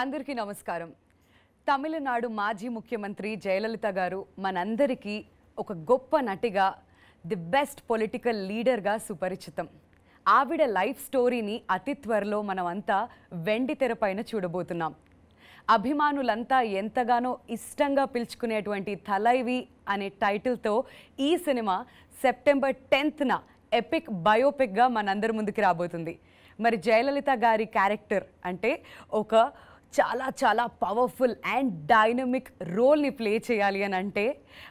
అందరికీ నమస్కారం. తమిళనాడు మాజీ ముఖ్యమంత్రి జయలలిత గారు మనందరికీ ఒక గొప్ప నటిగా, ది బెస్ట్ పొలిటికల్ లీడర్గా సుపరిచితం. ఆవిడ లైఫ్ స్టోరీని అతి త్వరలో మనమంతా వెండి తెరపైన చూడబోతున్నాం. అభిమానులంతా ఎంతగానో ఇష్టంగా పిలుచుకునేటువంటి థలైవీ అనే టైటిల్తో ఈ సినిమా సెప్టెంబర్ 10న ఎపిక్ బయోపిక్గా మనందరి ముందుకు రాబోతుంది. మరి జయలలిత గారి క్యారెక్టర్ అంటే ఒక చాలా పవర్ఫుల్ అండ్ డైనమిక్ రోల్ని ప్లే చేయాలి అని అంటే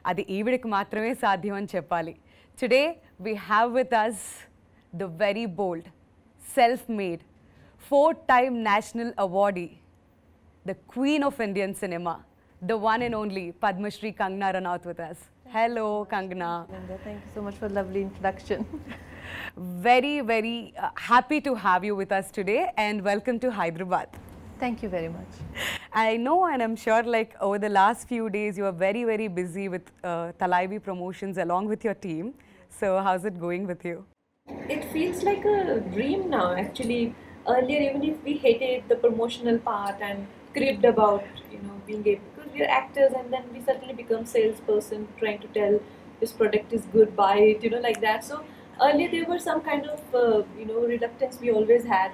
అది ఈవిడికి మాత్రమే సాధ్యం అని చెప్పాలి. Today we have with us the very bold, self made, 4-time national awardee, the queen of Indian cinema, the one and only Padma Shri Kangana Ranaut with us. Hello, Kangana. Thank you so much for the lovely introduction. Very happy to have you with us today and welcome to Hyderabad. Thank you very much. I know and I'm sure like over the last few days you are very busy with Thalaivii promotions along with your team. So how's it going with you? It feels like a dream now actually. Earlier, even if we hated the promotional part and cribbed about, being able, because we are actors and then we suddenly become salesperson trying to tell this product is good, buy it, like that. So earlier there were some kind of, reluctance we always had.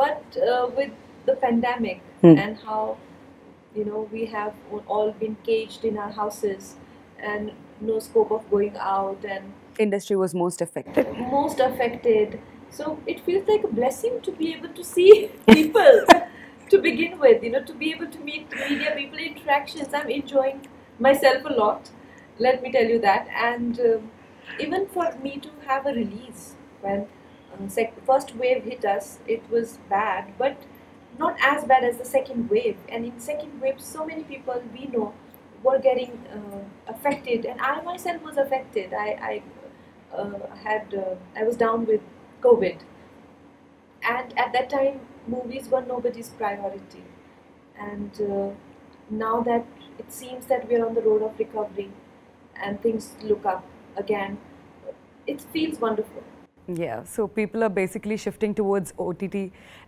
But with the pandemic and how, we have all been caged in our houses and no scope of going out and Industry was most affected. So it feels like a blessing to be able to see people to begin with, to be able to meet media people, interactions. I'm enjoying myself a lot, let me tell you that. And even for me to have a release when first wave hit us, it was bad, but not as bad as the second wave. And in second wave, so many people we know were getting affected, and I myself was affected. I was down with COVID, and at that time movies were nobody's priority, and now that it seems that we are on the road of recovery and things look up again, it feels wonderful. Yeah, so people are basically shifting towards OTT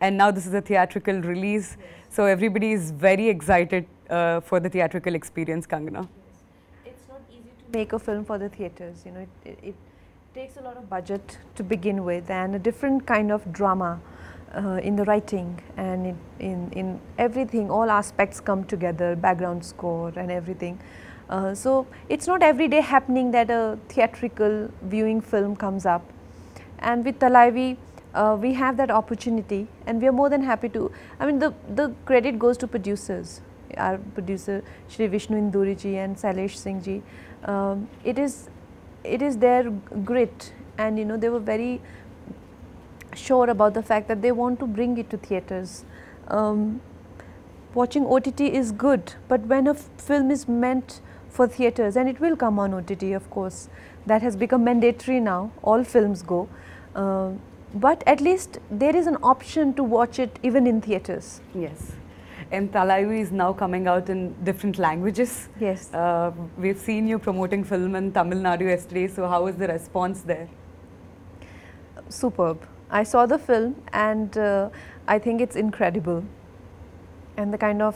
and now this is a theatrical release. Yes. So everybody is very excited for the theatrical experience, Kangana. Yes. It's not easy to make a film for the theatres. It takes a lot of budget to begin with and a different kind of drama in the writing and in everything. All aspects come together, background score and everything. So it's not every day happening that a theatrical viewing film comes up. And with Thalaivii, we have that opportunity and we are more than happy to, the credit goes to producers. Our producer Shri Vishnu, Induri ji and Shailesh Singh ji. It is their grit and they were very sure about the fact that they want to bring it to theatres. Watching OTT is good, but when a film is meant for theatres, and it will come on OTT of course, that has become mandatory now, all films go, but at least there is an option to watch it even in theatres. Yes. And Thalaivii is now coming out in different languages. Yes. We've seen you promoting film in Tamil Nadu yesterday, so how is the response there? Superb. I saw the film and I think it's incredible. And the kind of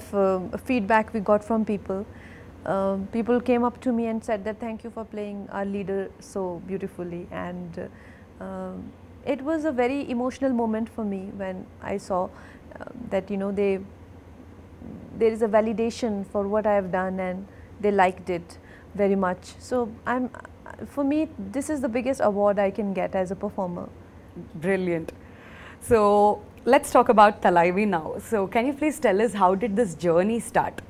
feedback we got from people. People came up to me and said that thank you for playing our leader so beautifully, and it was a very emotional moment for me when I saw that there is a validation for what I have done and they liked it very much. So for me this is the biggest award I can get as a performer. Brilliant. So let's talk about Thalaivii now. So can you please tell us how did this journey start?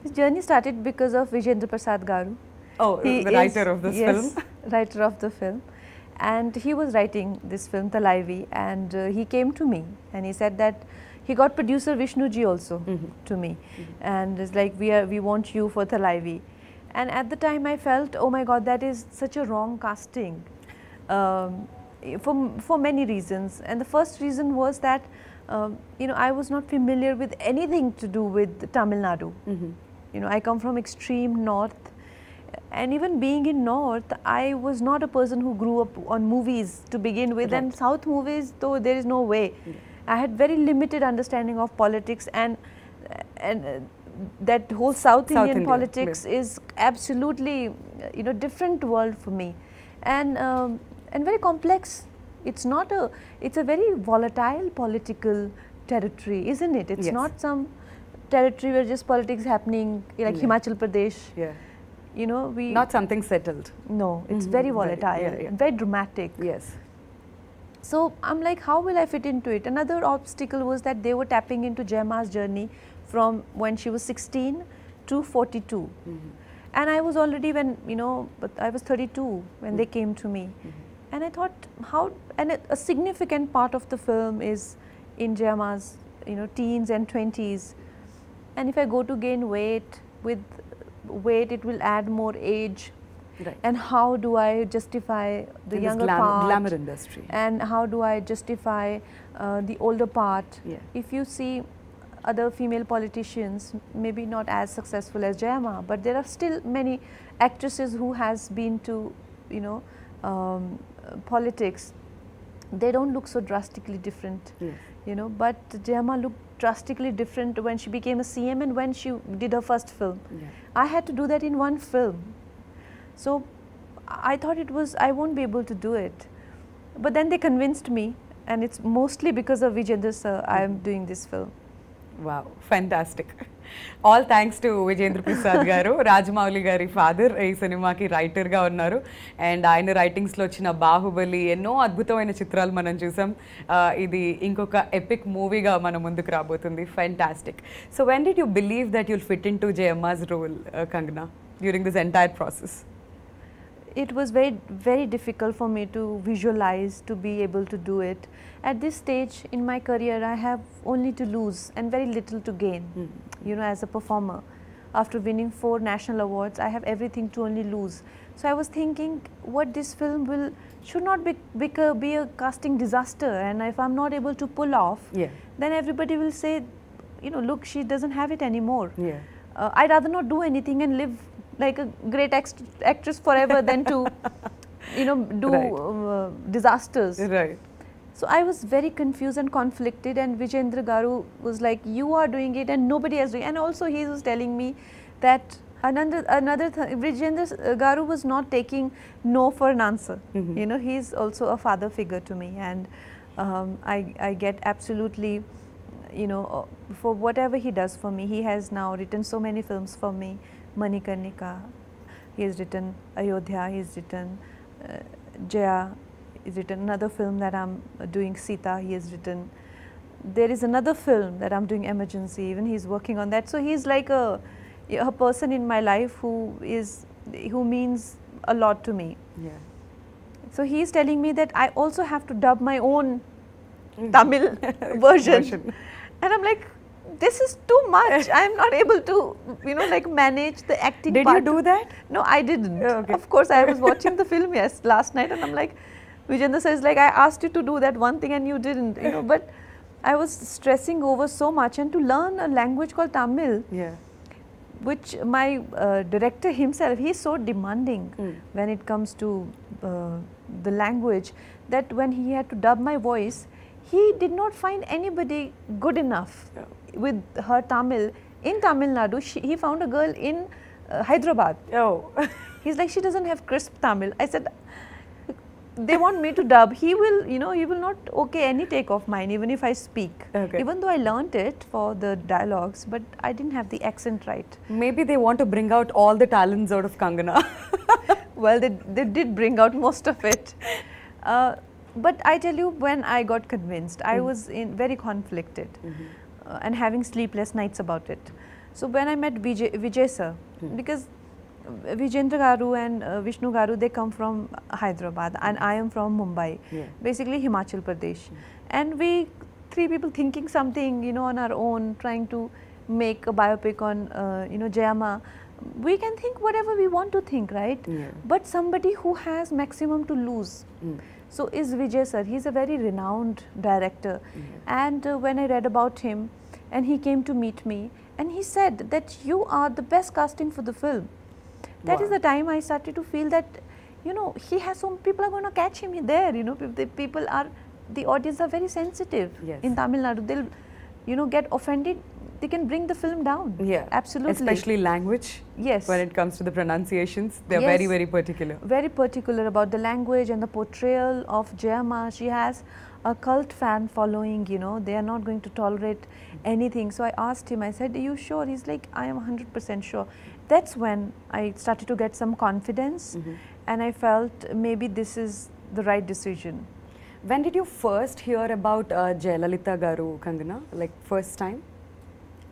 This journey started because of Vijayendra Prasad garu. Oh, the writer of this film. Yes, writer of the film. And he was writing this film Thalaivii and he came to me and he said that he got producer Vishnu ji also to me and it's like we want you for Thalaivii. And at the time I felt, oh my god, that is such a wrong casting for many reasons. And the first reason was that I was not familiar with anything to do with Tamil Nadu. I come from extreme north, and even being in north, I was not a person who grew up on movies to begin with. Right. And south movies, though there is no way. I had very limited understanding of politics, and that whole South Indian India, politics is absolutely, different world for me, and very complex. It's not a, it's a very volatile political territory, isn't it? It's Yes. not some territory where just politics happening like Himachal Pradesh. Yeah. We Not something settled. no, it's very volatile, yeah. very dramatic. Yes. So I'm like, how will I fit into it? Another obstacle was that they were tapping into Jayama's journey from when she was 16 to 42. And I was already but I was 32 when they came to me. And I thought, and a significant part of the film is in Jayama's, teens and 20s. And if I go to gain weight, with weight it will add more age. Right. And how do I justify the In this younger part? glamour industry. And how do I justify the older part? Yeah. If you see other female politicians, maybe not as successful as Jayama, but there are still many actresses who has been to, politics. They don't look so drastically different, Yes. But Jayama looked drastically different when she became a CM and when she did her first film. Yeah. I had to do that in one film. So I thought I won't be able to do it. But then they convinced me, and it's mostly because of Vijayendra sir I am doing this film. Wow, fantastic. All thanks to Vijayendra Prasad garu, Rajamouli gari father, ee సినిమాకి writer గా ఉన్నారు. And ఆయన writings లో వచ్చిన బాహుబలి ఎన్నో అద్భుతమైన చిత్రాలు మనం చూసాం. ఇది ఇంకొక ఎపిక్ మూవీగా మన ముందుకు రాబోతుంది. Fantastic. So when did you believe that you'll fit into Jayama's role, Kangana, during this entire process? It was very, very difficult for me to visualize, to be able to do it. At this stage in my career, I have only to lose and very little to gain, as a performer. After winning 4 national awards, I have everything to only lose. So I was thinking, what this film should not be a casting disaster, and if I'm not able to pull off, then everybody will say, look, she doesn't have it anymore. I'd rather not do anything and live like a great actress forever than to, do disasters. Right. So I was very confused and conflicted, and Vijayendra garu was like, you are doing it and nobody else doing it. And also he was telling me that another Vijayendra garu was not taking no for an answer. He's also a father figure to me, and I get absolutely, for whatever he does for me. He has now written so many films for me. Manikarnika, he has written Ayodhya, he has written Jaya, he's written another film that I'm doing, Sita, he has written. There is another film that I'm doing, Emergency, even he's working on that. So he's like a person in my life who means a lot to me. Yeah. So he's telling me that I also have to dub my own Tamil version. And I'm like, this is too much. I'm not able to, manage the acting Did part. you do that? No, I didn't. Oh, okay. Of course, I was watching the film last night, and I'm like, Vijayendra says, like, I asked you to do that one thing and you didn't, but I was stressing over so much, and to learn a language called Tamil, which my director himself, he's so demanding when it comes to the language, that when he had to dub my voice, he did not find anybody good enough with her Tamil. In Tamil Nadu, he found a girl in Hyderabad. Oh. He's like, she doesn't have crisp Tamil. I said, they want me to dub. He will, he will not okay any take of mine, even if I speak. Okay. Even though I learnt it for the dialogues, but I didn't have the accent right. Maybe they want to bring out all the talents out of Kangana. Well, they did bring out most of it. But I tell you, when I got convinced, I was very conflicted and having sleepless nights about it. So when I met Vijay sir, because Vijayendra garu and Vishnu garu, they come from Hyderabad and I am from Mumbai, basically Himachal Pradesh. And we 3 people thinking something, on our own, trying to make a biopic on, Jayama. We can think whatever we want to think, right? But somebody who has maximum to lose. So is Vijay sir. He's a very renowned director. And when I read about him, and he came to meet me, and he said that you are the best casting for the film. That is the time I started to feel that, he has some people are going to catch him there. The audience are very sensitive in Tamil Nadu. They'll, get offended they can bring the film down. Yeah, absolutely. Especially language. Yes. When it comes to the pronunciations, they're Yes. very, very particular. Very particular about the language and the portrayal of Jayama. She has a cult fan following, you know, they are not going to tolerate anything. So I asked him, I said, are you sure? He's like, I am 100% sure. That's when I started to get some confidence, and I felt maybe this is the right decision. When did you first hear about Jayalalithaa Garu, Kangana? Like first time?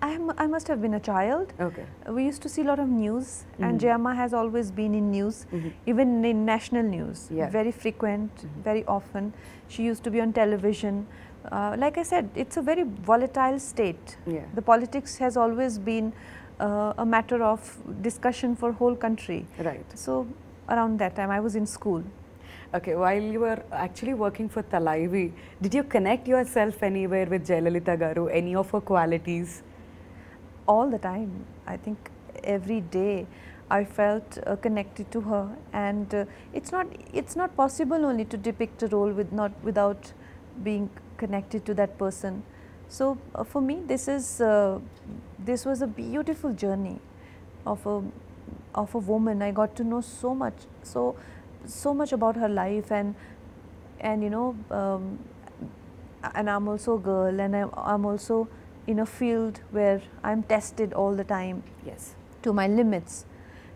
I must have been a child. Okay. We used to see a lot of news, and Jayama has always been in news, even in national news, very frequent, very often. She used to be on television. Like I said, it's a very volatile state. The politics has always been a matter of discussion for whole country. Right. So around that time, I was in school. Okay, while you were actually working for Thalaivii, did you connect yourself anywhere with Jayalalithaa Garu, any of her qualities? All the time. I think every day I felt connected to her, and it's not possible only to depict a role without being connected to that person. So for me, this was a beautiful journey of a woman. I got to know so much about her life, and you know, and I'm also a girl, and I'm also in a field where I'm tested all the time. Yes. To my limits.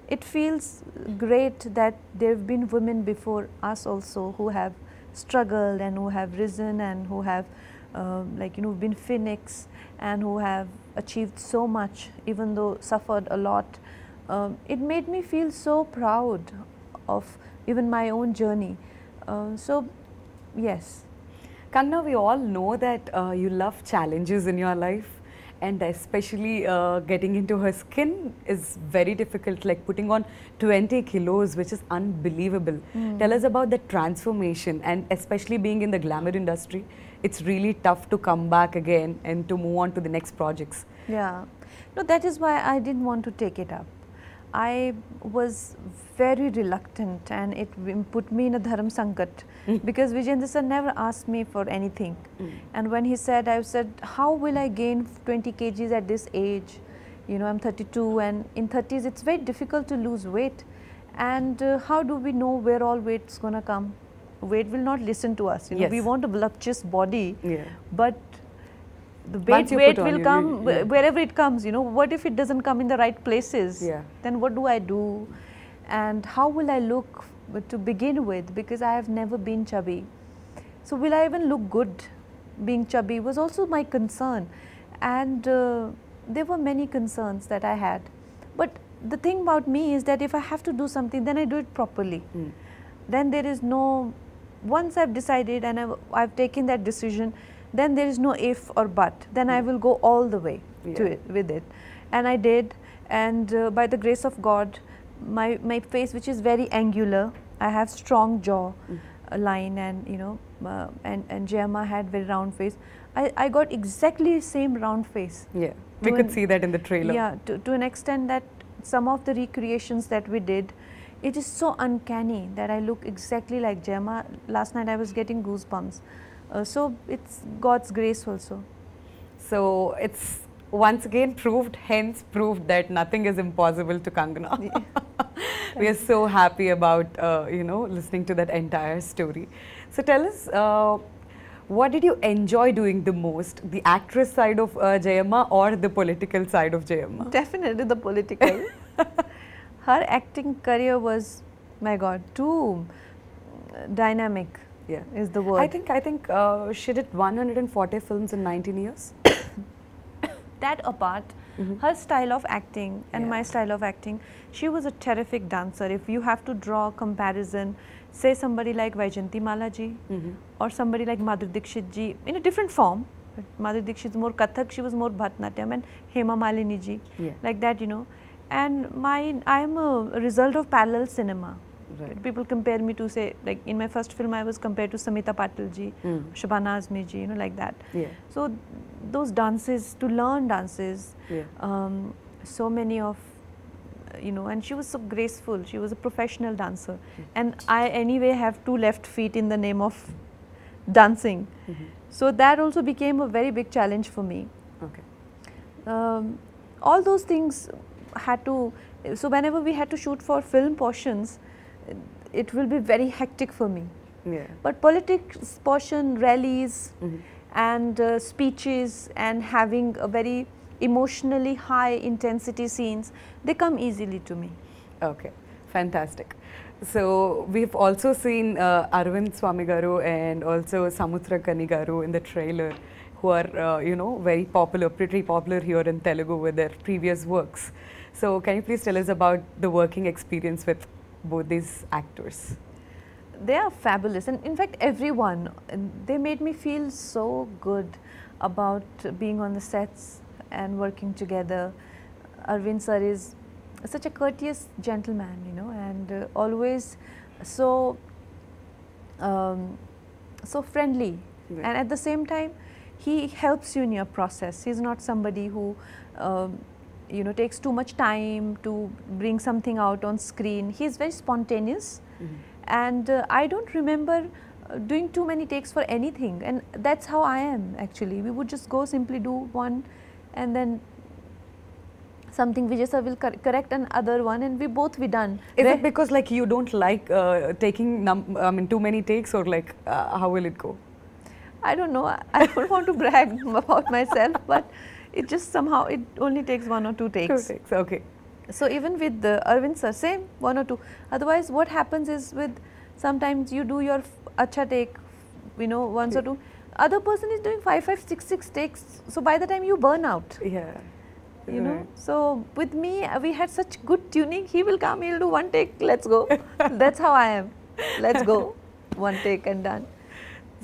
It feels great that there have been women before us also who have struggled and who have risen and who have like, you know, been phoenix and who have achieved so much, even though suffered a lot. It made me feel so proud of even my own journey. So yes. Kangana, we all know that you love challenges in your life, and especially getting into her skin is very difficult, like putting on 20 kilos, which is unbelievable. Tell us about the transformation, and especially being in the glamour industry, it's really tough to come back again and to move on to the next projects. Yeah, no, that is why I didn't want to take it up. I was very reluctant, and it put me in a dharam sankat because Vijayendra sir never asked me for anything. And when he said, I said, how will I gain 20 kgs at this age? You know, I'm 32, and in 30s it's very difficult to lose weight. And how do we know where all weight's gonna come? Weight will not listen to us. You know, we want a voluptuous body, but the weight will come wherever it comes. You know, what if it doesn't come in the right places? Then what do I do? And how will I look to begin with? Because I have never been chubby. So will I even look good being chubby was also my concern. And there were many concerns that I had. But the thing about me is that if I have to do something, then I do it properly. Then there is no, once I've decided and I've taken that decision, then there is no if or but. Then I will go all the way to it, with it. And I did, and by the grace of God, my face, which is very angular, I have strong jaw line, and you know, and Jayama had very round face. I got exactly same round face. Yeah, we could see that in the trailer. Yeah, to an extent that some of the recreations that we did, it is so uncanny that I look exactly like Jayama. Last night I was getting goosebumps. So it's God's grace also. So it's once again proved that nothing is impossible to Kangana. We are so happy about you know, listening to that entire story. So tell us, what did you enjoy doing the most, the actress side of Jayama or the political side of Jayama? Definitely the political. Her acting career was, my God, too dynamic. Is the word. I think she did 140 films in 19 years. That apart, her style of acting and my style of acting, she was a terrific dancer. If you have to draw a comparison, say somebody like Vaijayanti Mala ji or somebody like Madhuri Dixit ji in a different form. Madhuri Dixit is more Kathak, she was more Bharatanatyam, and Hema Malini ji, like that, you know. And I am a result of parallel cinema. People compare me to, say, like in my first film I was compared to Samita Patil ji, Shabana Azmi ji, you know, like that. So those dances, to learn dances, so many of, you know, and she was so graceful, she was a professional dancer. And I anyway have 2 left feet in the name of dancing. So that also became a very big challenge for me. All those things had to, so whenever we had to shoot for film portions, it will be very hectic for me. Yeah. But politics portion, rallies and speeches and having a very emotionally high intensity scenes, they come easily to me. Okay, fantastic. So we've also seen Arvind Swami Garu and also Samutrakani Garu in the trailer, who are you know, very popular, pretty popular here in Telugu with their previous works. So can you please tell us about the working experience with both these actors? They are fabulous, and in fact everyone, they made me feel so good about being on the sets and working together. Arvind sir is such a courteous gentleman, you know, and always so so friendly. Right. And at the same time he helps you in your process. He's not somebody who you know, takes too much time to bring something out on screen. He's very spontaneous. And I don't remember doing too many takes for anything, and that's how I am actually. We would just go simply do one, and then something Vijay sir will correct another one, and we both be done. Is it because like you don't like taking too many takes, or like how will it go? I don't know. I don't want to brag about myself, but it just somehow it only takes 1 or 2 takes. 2 takes, okay. So even with the Arvind sir, same 1 or 2. Otherwise, what happens is with sometimes you do your acha take, you know, 1 or 2. Other person is doing 5, 6 takes. So by the time you burn out, Yeah. you know. So with me, we had such good tuning. He will come, he'll do 1 take. Let's go. That's how I am. Let's go. 1 take and done.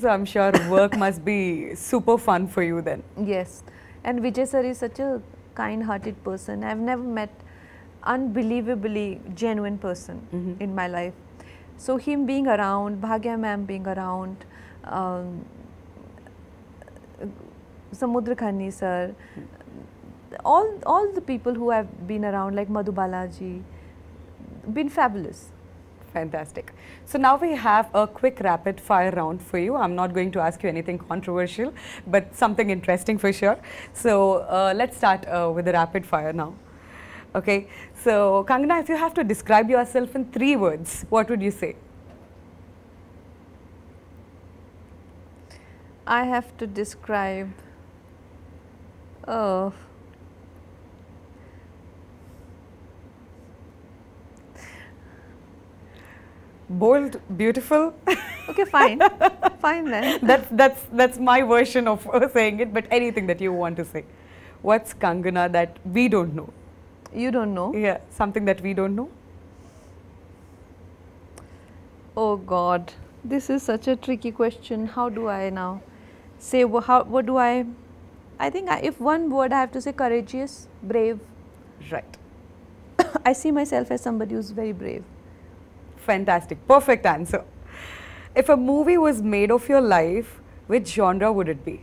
So I'm sure work must be super fun for you then. Yes. And Vijay sir is such a kind-hearted person. I've never met unbelievably genuine person in my life. So him being around, Bhagya ma'am being around, Samudra sir, all the people who have been around, like Madhu Balaji, been fabulous. Fantastic. So now we have a quick rapid fire round for you. I'm not going to ask you anything controversial, but something interesting for sure. So let's start with the rapid fire now. Okay. So Kangana, if you have to describe yourself in 3 words, what would you say? I have to describe, Bold, beautiful. okay, fine, fine then. That's my version of saying it. But anything that you want to say, what's Kangana that we don't know? You don't know? Yeah, something that we don't know. Oh God, this is such a tricky question. How do I now say? What do I? I think if one word I have to say, courageous, brave. Right. I see myself as somebody who's very brave. Fantastic. Perfect answer. If a movie was made of your life, which genre would it be?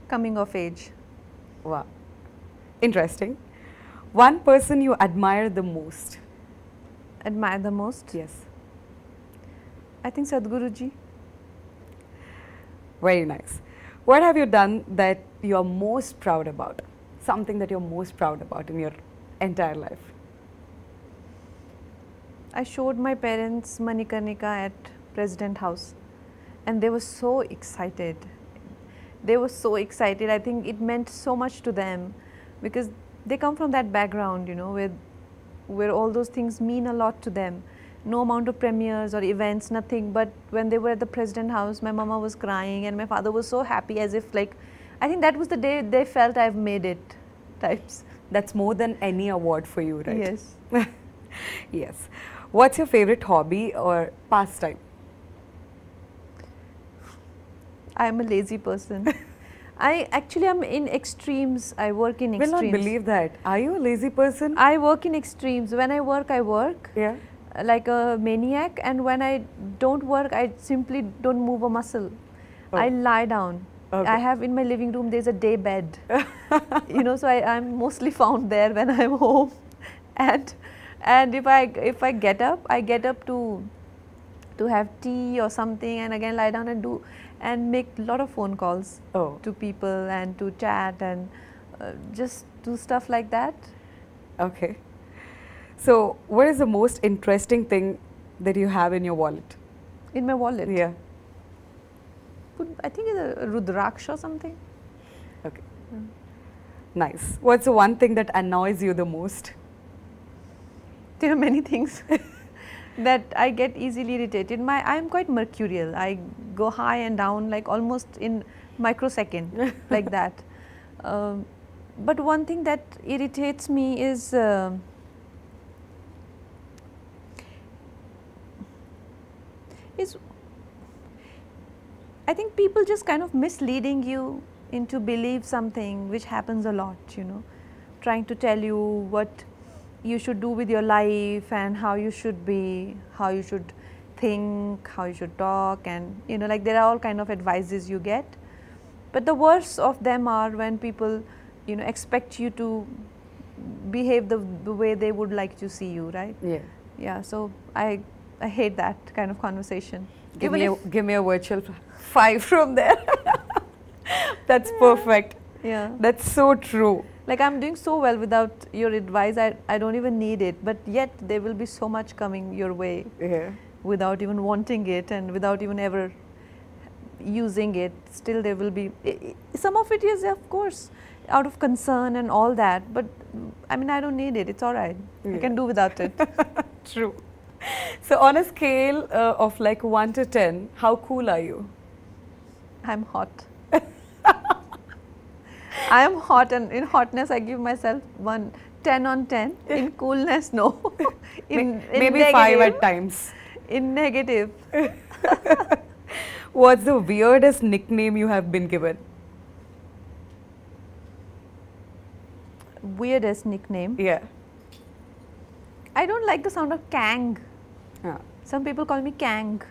Coming of age. Wow. Interesting. One person you admire the most? Admire the most? Yes. I think Sadhguruji. Very nice. What have you done that you're most proud about? Something that you're most proud about in your entire life? I showed my parents Manikarnika at President House, and they were so excited. They were so excited. I think it meant so much to them because they come from that background, you know, where all those things mean a lot to them. No amount of premieres or events, nothing. But when they were at the President House, my mama was crying and my father was so happy, as if like, I think that was the day they felt I've made it types. That's more than any award for you, right? Yes. Yes. What's your favorite hobby or pastime? I'm a lazy person. I actually am in extremes. I work in extremes. Will not believe that. Are you a lazy person? I work in extremes. When I work, Yeah. like a maniac, and when I don't work, I simply don't move a muscle. Oh. I lie down. Okay. I have in my living room, there's a day bed. You know, so I'm mostly found there when I'm home. And if I get up, to have tea or something, and again lie down and do. and make a lot of phone calls Oh. to people and to chat and just do stuff like that. Okay. So, what is the most interesting thing that you have in your wallet? In my wallet. Yeah. I think it's a Rudraksha or something. Okay. Nice. What's the one thing that annoys you the most? There are many things that I get easily irritated. I'm quite mercurial. I go high and down like almost in microsecond, like that. But one thing that irritates me is I think people just kind of misleading you into believe something, which happens a lot, you know, trying to tell you what you should do with your life and how you should be, how you should think, how you should talk, and you know, like there are all kind of advices you get. But the worst of them are when people, you know, expect you to behave the way they would like to see you, right? Yeah. Yeah, so I hate that kind of conversation. Give me a virtual 5 from there. That's perfect. Yeah. That's so true. Like I'm doing so well without your advice, I don't even need it, but yet there will be so much coming your way Yeah. without even wanting it and without even ever using it. Still there will be, some of it is of course out of concern and all that, but I mean I don't need it, it's alright. I Yeah. can do without it. True. So on a scale of like 1 to 10, how cool are you? I'm hot. I am hot, and in hotness I give myself 10 on 10. In coolness, no. in Maybe negative, 5 at times. In negative. What's the weirdest nickname you have been given? Weirdest nickname. Yeah. I don't like the sound of Kang. Ah. Some people call me Kang.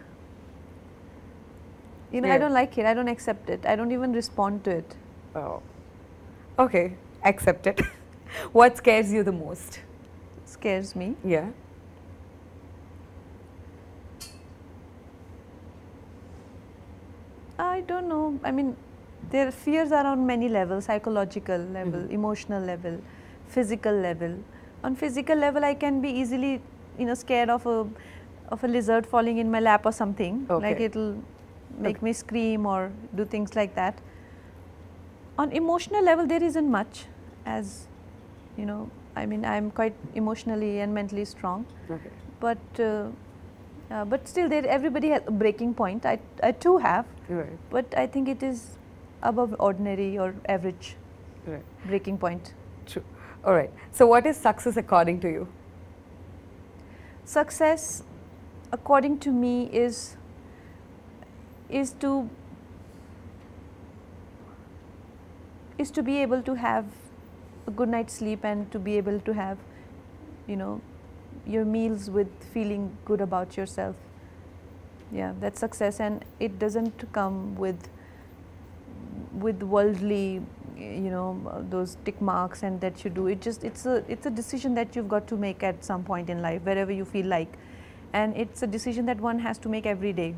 You know, Yeah. I don't like it. I don't accept it. I don't even respond to it. Oh. Okay. Accept it. What scares you the most? It scares me. Yeah. I don't know. I mean, their fears are on many levels: psychological level, emotional level, physical level. On physical level, I can be easily, you know, scared of a lizard falling in my lap or something. Okay. Like it'll make me scream or do things like that. On emotional level, there isn't much, as you know. I mean, I'm quite emotionally and mentally strong. Okay. But still, everybody has a breaking point. I too have. Right. But I think it is above ordinary or average Right. breaking point. True. All right. So what is success according to you? Success, according to me, is to be able to have a good night's sleep and to be able to have, you know, your meals with feeling good about yourself. Yeah, that's success, and it doesn't come with worldly, you know, those tick marks and that you do. It's a decision that you've got to make at some point in life, wherever you feel like, and it's a decision that one has to make every day.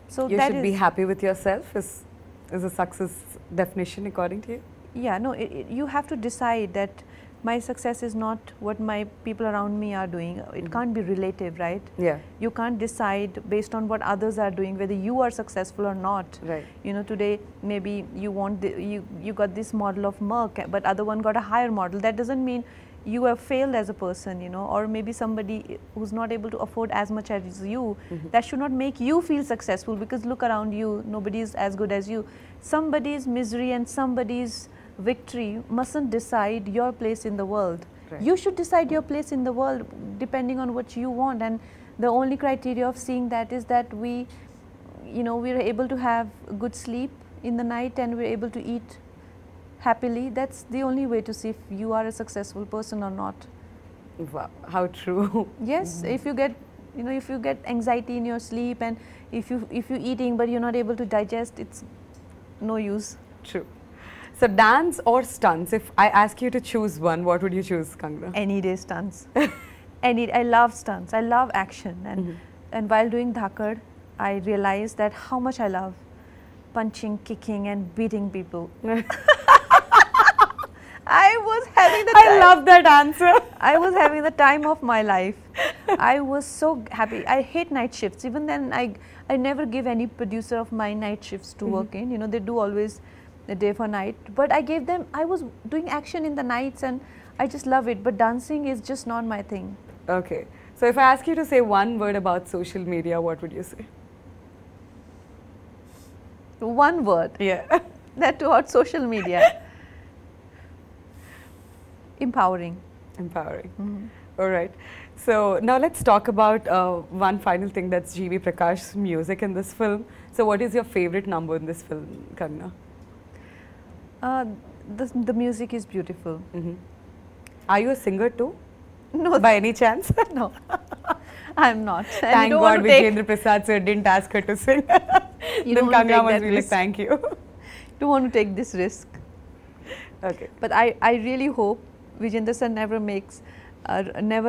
So You that should be is- happy with yourself is a success definition according to you? Yeah, no, you have to decide that my success is not what my people around me are doing. It can't be relative, right? Yeah. You can't decide based on what others are doing whether you are successful or not. Right. You know, today maybe you want you got this model of Merck, but other one got a higher model. That doesn't mean you have failed as a person, you know, or maybe somebody who's not able to afford as much as you. That should not make you feel successful, because look around you, nobody is as good as you. Somebody's misery and somebody's victory mustn't decide your place in the world. Right. You should decide your place in the world depending on what you want, and the only criteria of seeing that is that we, you know, we're able to have good sleep in the night and we're able to eat happily. That's the only way to see if you are a successful person or not. Wow, how true. Yes, if you get, you know, if you get anxiety in your sleep, and if you're eating but you're not able to digest, it's no use. True. So dance or stunts? If I ask you to choose one, what would you choose, Kangana? Any day stunts. I love stunts. I love action, and while doing Dhakad, I realized that how much I love punching, kicking, and beating people. I was having the I love that answer. I was having the time of my life. I was so happy. I hate night shifts. Even then, I never give any producer of my night shifts to work in. You know, they do always the day for night. But I gave them, I was doing action in the nights and I just love it. But dancing is just not my thing. Okay. So if I ask you to say one word about social media, what would you say? One word. Yeah. That too on social media. Empowering. Empowering. All right. So now let's talk about one final thing, that's G.V. Prakash's music in this film. So what is your favorite number in this film, Kangana? The music is beautiful. Are you a singer too? No. By any chance? No. I'm not. Thank God Vijayendra Prasad sir didn't ask her to sing. Then Kangana must be like, thank you. Don't want to take this risk. Okay. But I really hope Vijayendra sir never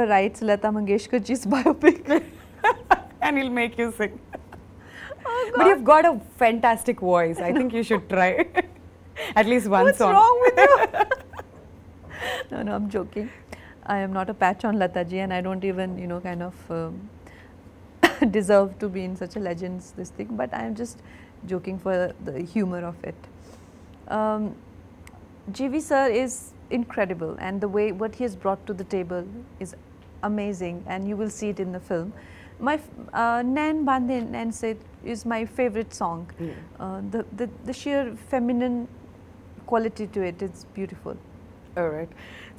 writes Lata Mangeshkar ji's biopic. And he'll make you sing. Oh, but you've got a fantastic voice. I think you should try at least one song. What's wrong with you? No, I'm joking. I am not a patch on Lata ji, and I don't even, you know, kind of deserve to be in such a legend's this thing. But I am just joking for the humor of it. GV sir is incredible, and the way what he has brought to the table is amazing, and you will see it in the film. My Nain Bande Nain Se is my favorite song. The sheer feminine quality to it is beautiful. All right.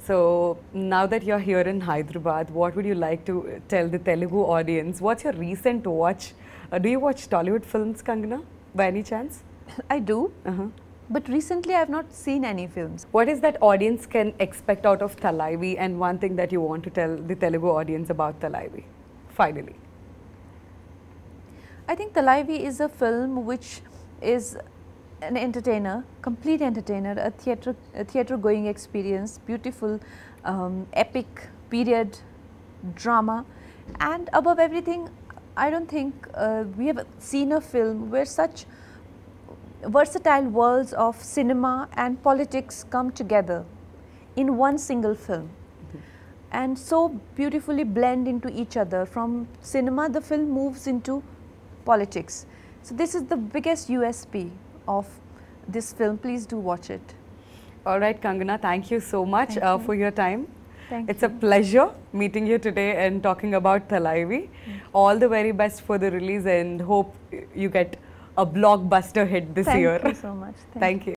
So now that you're here in Hyderabad, what would you like to tell the Telugu audience? What's your recent watch? Do you watch Tollywood films, Kangana, by any chance? I do. But recently I have not seen any films. What is that audience can expect out of Thalaivii, and one thing that you want to tell the Telugu audience about Thalaivii, finally? I think Thalaivii is a film which is an entertainer, complete entertainer, a theatre going experience, beautiful, epic period drama, and above everything, I don't think we have seen a film where such versatile worlds of cinema and politics come together in one single film and so beautifully blend into each other. From cinema, the film moves into politics. So this is the biggest USP of this film. Please do watch it. All right, Kangana, thank you so much for your time. It's a pleasure meeting you today and talking about Thalaivii. All the very best for the release, and hope you get a blockbuster hit this year. Thank you so much. Thank you.